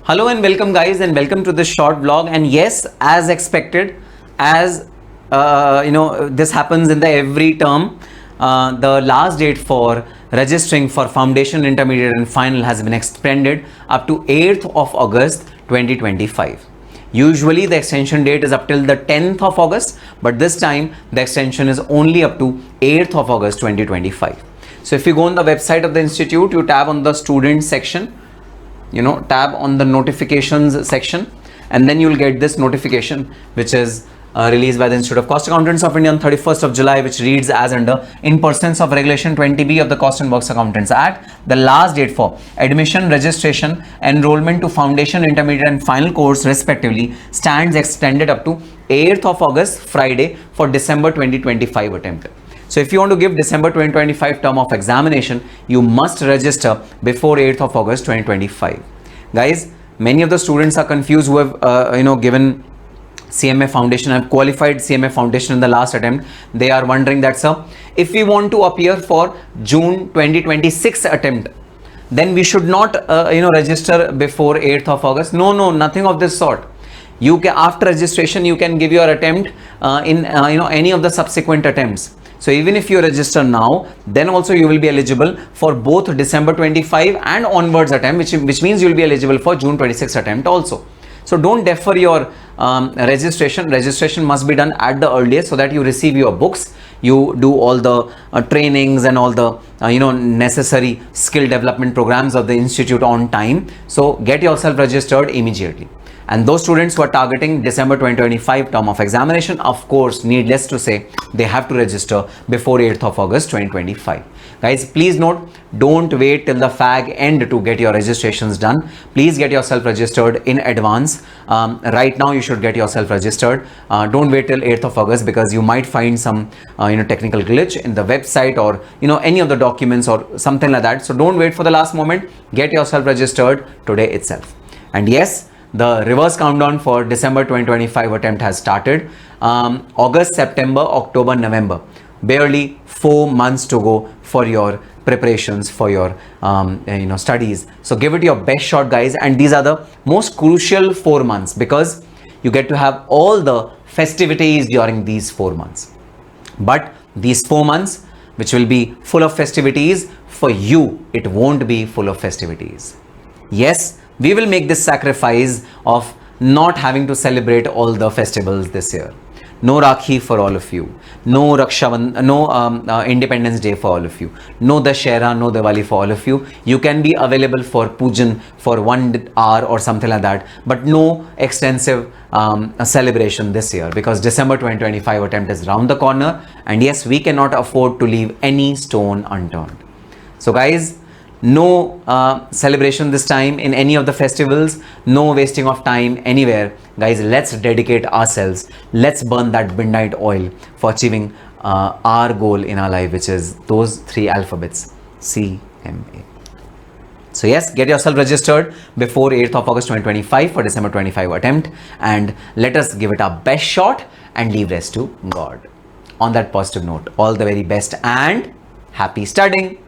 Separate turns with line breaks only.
Hello and welcome guys, and welcome to this short vlog. And yes, as expected, as this happens in the every term, the last date for registering for foundation, intermediate and final has been extended up to 8th of August 2025. Usually the extension date is up till the 10th of August, but this time the extension is only up to 8th of August 2025. So if you go on the website of the institute, you tab on the student section, tab on the notifications section, and then you'll get this notification which is released by the Institute of Cost Accountants of India on 31st of July, which reads as under: in pursuance of Regulation 20B of the Cost and Works Accountants Act, the last date for admission, registration, enrollment to foundation, intermediate and final course respectively stands extended up to 8th of August, Friday, for December 2025 attempt. So if you want to give December 2025 term of examination, you must register before 8th of August 2025. Guys, many of the students are confused who have given CMA Foundation and qualified CMA Foundation in the last attempt. They are wondering that, sir, if we want to appear for June 2026 attempt, then we should not register before 8th of August. No, nothing of this sort. You can, after registration, you can give your attempt in any of the subsequent attempts. So even if you register now, then also you will be eligible for both December 25 and onwards attempt, which means you will be eligible for June 26 attempt also. So don't defer your registration. Registration must be done at the earliest so that you receive your books, you do all the trainings and all the necessary skill development programs of the institute on time. So get yourself registered immediately. And those students who are targeting December 2025 term of examination, of course, needless to say, they have to register before 8th of August 2025. Guys, please note, don't wait till the fag end to get your registrations done. Please get yourself registered in advance. Right now, you should get yourself registered. Don't wait till 8th of August, because you might find some technical glitch in the website or any of the documents or something like that. So don't wait for the last moment. Get yourself registered today itself. And yes, the reverse countdown for December 2025 attempt has started. August, September, October, November. Barely 4 months to go for your preparations, for your studies. So give it your best shot, guys. And these are the most crucial 4 months, because you get to have all the festivities during these 4 months. But these 4 months, which will be full of festivities, for you, it won't be full of festivities. Yes, we will make this sacrifice of not having to celebrate all the festivals this year. No Rakhi for all of you. No Independence Day for all of you. No Dashera, no Diwali for all of you. You can be available for Pujan for 1 hour or something like that, but no extensive celebration this year, because December 2025 attempt is round the corner. And yes, we cannot afford to leave any stone unturned. So guys, no celebration this time in any of the festivals, no wasting of time anywhere. Guys, let's dedicate ourselves. Let's burn that midnight oil for achieving our goal in our life, which is those 3 alphabets, CMA. So yes, get yourself registered before 8th of August 2025 for December 25 attempt, and let us give it our best shot and leave rest to God. On that positive note, all the very best and happy studying.